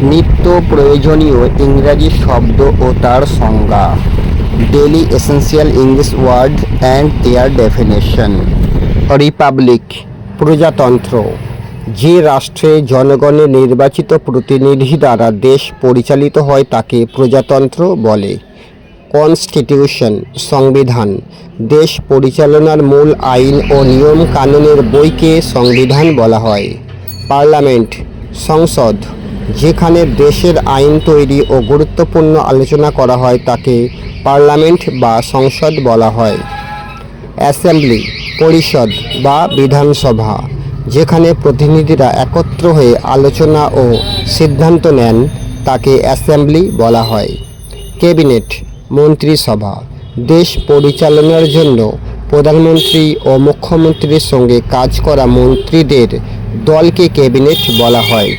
নিত্য প্রয়োজনীয় ইংরাজি শব্দ ও তার সংজ্ঞা। Daily essential English word and their definition. Republic প্রজাতন্ত্র, যে রাষ্ট্রে জনগণের নির্বাচিত প্রতিনিধি দ্বারা দেশ পরিচালিত হয় তাকে প্রজাতন্ত্র বলে। কনস্টিটিউশন সংবিধান, দেশ পরিচালনার মূল আইন ও নিয়ম কানুনের বইকে সংবিধান বলা হয়। পার্লামেন্ট সংসদ, যেখানে দেশের আইন তৈরি ও গুরুত্বপূর্ণ আলোচনা করা হয় তাকে পার্লামেন্ট বা সংসদ বলা হয়। অ্যাসেম্বলি পরিষদ বা বিধানসভা, যেখানে প্রতিনিধিরা একত্র হয়ে আলোচনা ও সিদ্ধান্ত নেন তাকে অ্যাসেম্বলি বলা হয়। ক্যাবিনেট মন্ত্রিসভা, দেশ পরিচালনার জন্য প্রধানমন্ত্রী ও মুখ্যমন্ত্রীর সঙ্গে কাজ করা মন্ত্রীদের দলকে ক্যাবিনেট বলা হয়।